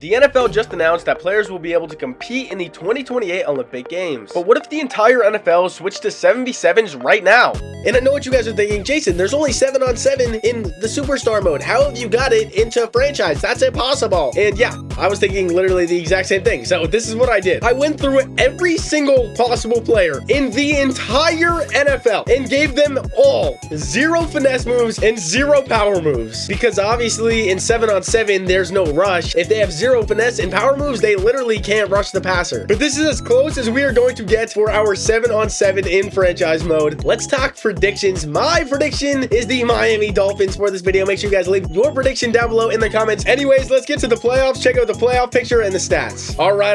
The NFL just announced that players will be able to compete in the 2028 Olympic Games. But what if the entire NFL switched to 7v7s right now? And I know what you guys are thinking, Jason, there's only 7-on-7 in the superstar mode. How have you got it into franchise? That's impossible. And yeah, I was thinking literally the exact same thing. So this is what I did. I went through every single possible player in the entire NFL and gave them all 0 finesse moves and 0 power moves. Because obviously in 7-on-7, there's no rush. If they have 0 finesse and power moves, they literally can't rush the passer. But this is as close as we are going to get for our 7-on-7 in franchise mode. Let's talk predictions. My prediction is the Miami Dolphins for this video. Make sure you guys leave your prediction down below in the comments. Anyways, let's get to the playoffs. Check out the playoff picture and the stats. All right.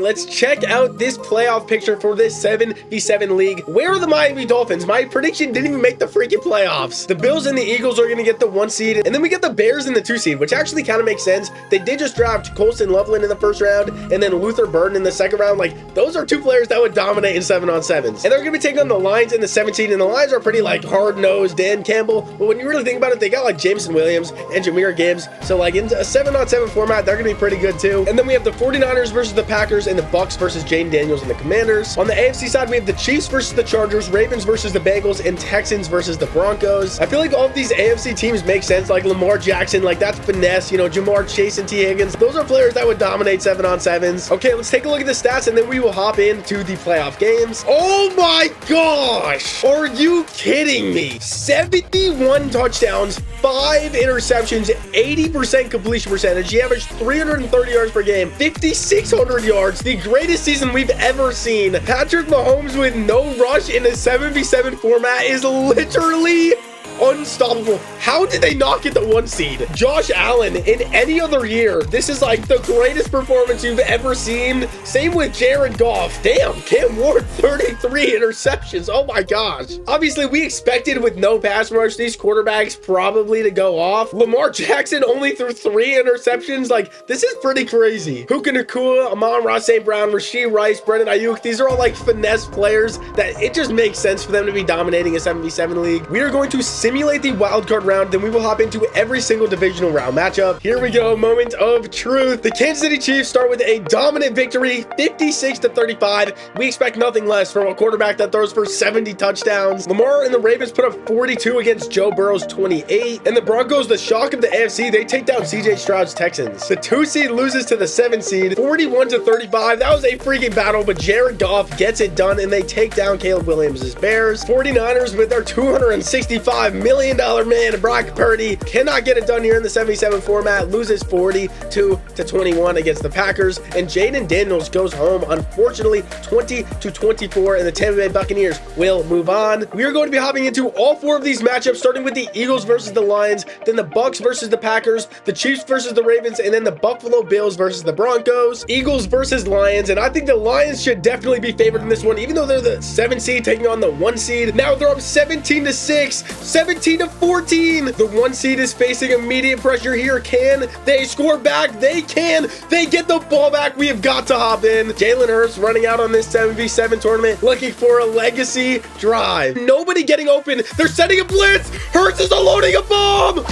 Let's check out this playoff picture for this 7v7 league. Where are the Miami Dolphins? My prediction didn't even make the freaking playoffs. The Bills and the Eagles are going to get the 1 seed, and then we get the Bears in the 2 seed, which actually kind of makes sense. They did just draft Colson Loveland in the first round, and then Luther Burden in the second round. Like, those are 2 players that would dominate in 7-on-7s. And they're going to be taking on the Lions in the 17, and the Lions are pretty, like, hard-nosed Dan Campbell. But when you really think about it, they got, like, Jameson Williams and Jahmyr Gibbs. So, like, in a 7-on-7 format, they're going to be pretty good, too. And then we have the 49ers versus the Packers, and the Bucks versus Jaden Daniels and the Commanders. On the AFC side, we have the Chiefs versus the Chargers, Ravens versus the Bengals, and Texans versus the Broncos. I feel like all of these AFC teams make sense, like Lamar Jackson, like, that's finesse, you know, Jamar Chase and T. Higgins. Those are players that would dominate 7-on-7s. Okay, let's take a look at the stats, and then we will hop into the playoff games. Oh my gosh! Are you kidding me? 71 touchdowns, 5 interceptions, 80% completion percentage. He averaged 330 yards per game, 5,600 yards. The greatest season we've ever seen. Patrick Mahomes with no rush in a 7v7 format is literally unstoppable. How did they not get the 1 seed? Josh Allen, in any other year, this is like the greatest performance you've ever seen. Same with Jared Goff. Damn, Cam Ward, 33 interceptions. Oh my gosh. Obviously, we expected with no pass rush these quarterbacks probably to go off. Lamar Jackson only threw 3 interceptions. Like, this is pretty crazy. Puka Nacua, Amon-Ra St. Brown, Rashee Rice, Brendan Ayuk. These are all like finesse players that it just makes sense for them to be dominating a 7v7 league. We are going to simulate the wildcard round, then we will hop into every single divisional round matchup. Here we go, moment of truth. The Kansas City Chiefs start with a dominant victory, 56-35. We expect nothing less from a quarterback that throws for 70 touchdowns. Lamar and the Ravens put up 42 against Joe Burrow's 28. And the Broncos, the shock of the AFC, they take down CJ Stroud's Texans. The 2 seed loses to the 7 seed, 41-35. That was a freaking battle, but Jared Goff gets it done, and they take down Caleb Williams' Bears. 49ers with their $265 million man, Brock Purdy, cannot get it done here in the 77 format, loses 42-21 against the Packers, and Jaden Daniels goes home, unfortunately, 20-24, and the Tampa Bay Buccaneers will move on. We are going to be hopping into all 4 of these matchups, starting with the Eagles versus the Lions, then the Bucks versus the Packers, the Chiefs versus the Ravens, and then the Buffalo Bills versus the Broncos. Eagles versus Lions, and I think the Lions should definitely be favored in this one, even though they're the 7 seed taking on the 1 seed. Now they're up 17-6, 17-14. The 1 seed is facing immediate pressure here. Can they score back? They can. They get the ball back. We have got to hop in. Jalen Hurts running out on this 7v7 tournament, looking for a legacy drive. Nobody getting open. They're setting a blitz. Hurts is unloading a bomb.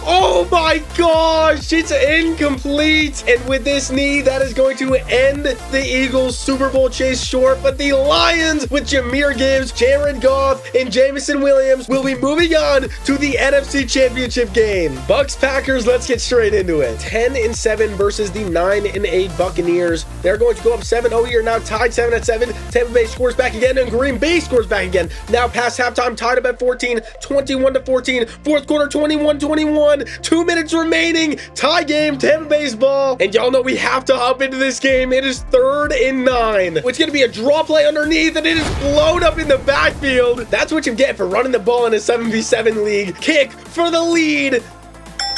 Oh my gosh, it's incomplete. And with this knee, that is going to end the Eagles' Super Bowl chase short. But the Lions, with Jahmyr Gibbs, Jared Goff, and Jameson Williams, will be moving on to the NFC Championship game. Bucks Packers, let's get straight into it. 10-7 versus the 9-8 Buccaneers. They're going to go up 7-0 here, now tied 7-7. Tampa Bay scores back again, and Green Bay scores back again. Now past halftime, tied up at 14, 21-14. Fourth quarter, 21-21. 2 minutes remaining. Tie game, Tampa Bay's ball. And y'all know we have to hop into this game. It is 3rd and 9. It's going to be a draw play underneath, and it is blown up in the backfield. That's what you get for running the ball in a 7v7 league. Kick for the lead.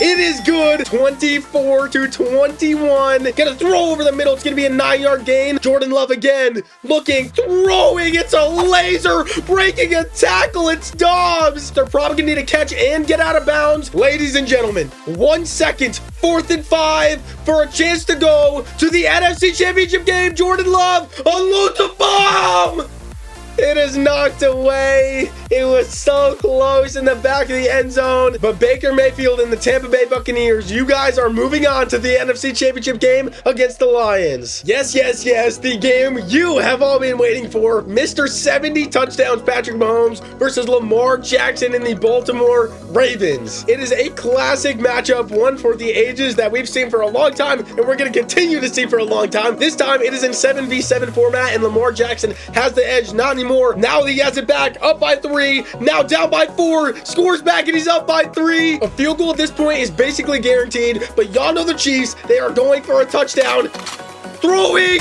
It is good. 24-21. Gonna throw over the middle. It's gonna be a 9-yard gain. Jordan Love again. Looking, throwing. It's a laser. Breaking a tackle. It's Dobbs. They're probably gonna need a catch and get out of bounds. Ladies and gentlemen, 1 second. 4th and 5 for a chance to go to the NFC Championship game. Jordan Love unloads a bomb. It is knocked away. It was so close in the back of the end zone. But Baker Mayfield and the Tampa Bay Buccaneers, you guys are moving on to the NFC Championship game against the Lions. Yes, yes, yes, the game you have all been waiting for. Mr. 70 touchdowns Patrick Mahomes versus Lamar Jackson in the Baltimore Ravens. It is a classic matchup, one for the ages that we've seen for a long time, and we're going to continue to see for a long time. This time it is in 7v7 format, and Lamar Jackson has the edge, not anymore. Now he has it back, up by 3, now down by 4, scores back and he's up by 3. A field goal at this point is basically guaranteed, but y'all know the Chiefs, they are going for a touchdown. Throwing!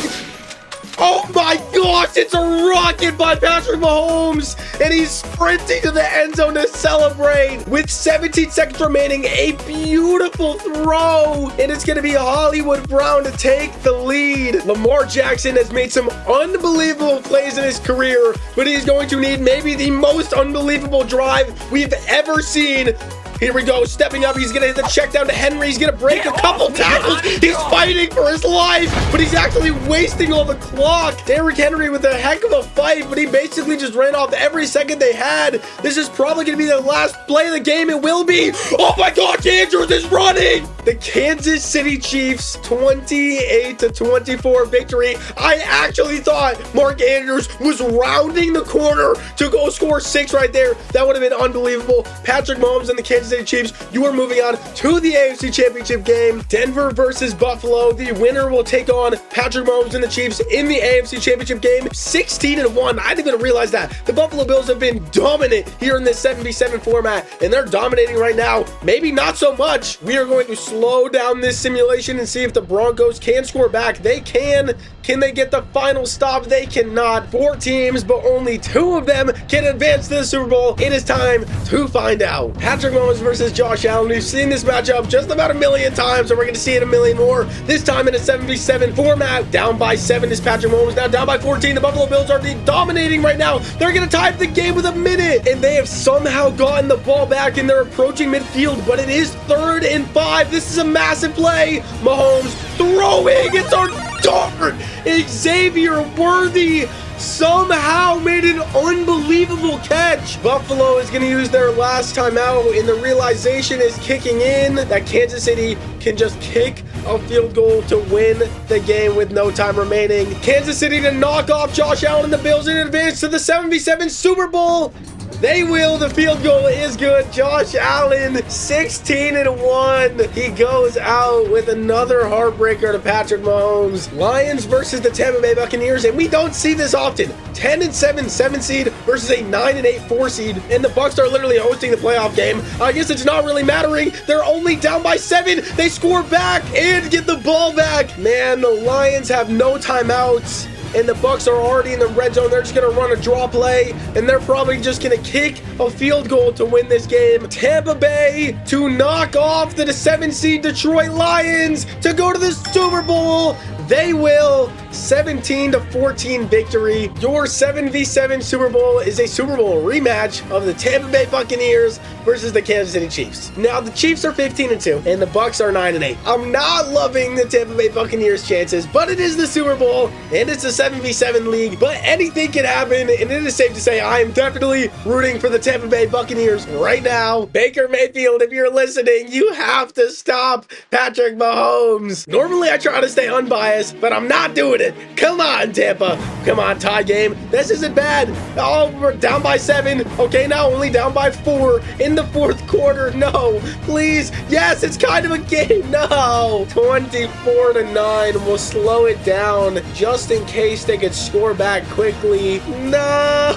Oh my gosh, it's a rocket by Patrick Mahomes, and he's sprinting to the end zone to celebrate. With 17 seconds remaining, a beautiful throw, and it's going to be Hollywood Brown to take the lead. Lamar Jackson has made some unbelievable plays in his career, but he's going to need maybe the most unbelievable drive we've ever seen. Here we go, stepping up. He's going to hit the check down to Henry. He's going to break a couple tackles. He's fighting for his life, but he's actually wasting all the clock. Derrick Henry with a heck of a fight, but he basically just ran off every second they had. This is probably going to be the last play of the game. It will be. Oh my God, Andrews is running. The Kansas City Chiefs 28-24 victory. I actually thought Mark Andrews was rounding the corner to go score 6 right there. That would have been unbelievable. Patrick Mahomes and the Kansas City Chiefs, you are moving on to the AFC Championship game. Denver versus Buffalo. The winner will take on Patrick Mahomes and the Chiefs in the AFC Championship game. 16-1. I didn't even realize that. The Buffalo Bills have been dominant here in this 7v7 format, and they're dominating right now. Maybe not so much. We are going to slow down this simulation and see if the Broncos can score back. They can. Can they get the final stop? They cannot. 4 teams, but only 2 of them can advance to the Super Bowl. It is time to find out. Patrick Mahomes versus Josh Allen. We've seen this matchup just about a million times, and we're going to see it a million more. This time in a 7v7 format. Down by 7 is Patrick Mahomes. Now down by 14. The Buffalo Bills are dominating right now. They're going to tie the game with a minute, and they have somehow gotten the ball back, and they're approaching midfield, but it is 3rd and 5. This is a massive play. Mahomes throwing. It's our dart. Xavier Worthy somehow made an unbelievable catch. Buffalo is going to use their last timeout, and the realization is kicking in that Kansas City can just kick a field goal to win the game with no time remaining. Kansas City to knock off Josh Allen and the Bills in advance to the 7v7 Super Bowl. They will. The field goal is good. Josh Allen, 16-1. He goes out with another heartbreaker to Patrick Mahomes. Lions versus the Tampa Bay Buccaneers, and we don't see this often. 10-7 7 seed versus a 9-8 4 seed, and the Bucs are literally hosting the playoff game. I guess it's not really mattering. They're only down by 7. They score back and get the ball back. Man, the Lions have no timeouts, and the Bucs are already in the red zone. They're just going to run a draw play, and they're probably just going to kick a field goal to win this game. Tampa Bay to knock off the 7-seed Detroit Lions to go to the Super Bowl. They will. 17-14 victory. Your 7v7 Super Bowl is a Super Bowl rematch of the Tampa Bay Buccaneers versus the Kansas City Chiefs. Now, the Chiefs are 15-2, and the Bucs are 9-8. I'm not loving the Tampa Bay Buccaneers' chances, but it is the Super Bowl, and it's a 7v7 league, but anything can happen, and it is safe to say I am definitely rooting for the Tampa Bay Buccaneers right now. Baker Mayfield, if you're listening, you have to stop Patrick Mahomes. Normally, I try to stay unbiased, but I'm not doing it. Come on, Tampa. Come on, tie game. This isn't bad. Oh, we're down by 7. Okay, now only down by 4 in the 4th quarter. No, please. Yes, it's kind of a game. No. 24-9. We'll slow it down just in case they could score back quickly. No.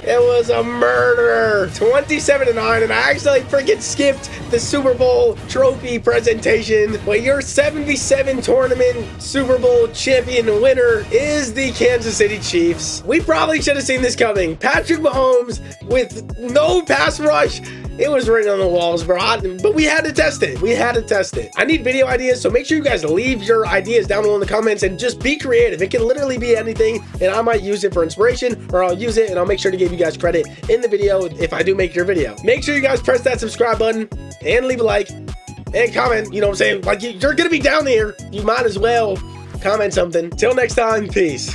It was a murder. 27-9, and I actually freaking skipped the Super Bowl trophy presentation. But your 7v7 tournament Super Bowl champion winner is the Kansas City Chiefs. We probably should have seen this coming. Patrick Mahomes with no pass rush. It was written on the walls, bro. But we had to test it. We had to test it. I need video ideas, so make sure you guys leave your ideas down below in the comments and just be creative. It can literally be anything, and I might use it for inspiration, or I'll use it and I'll make sure to give you guys credit in the video if I do make your video. Make sure you guys press that subscribe button and leave a like and comment. You know what I'm saying? Like, you're gonna be down there. You might as well comment something. Till next time, peace.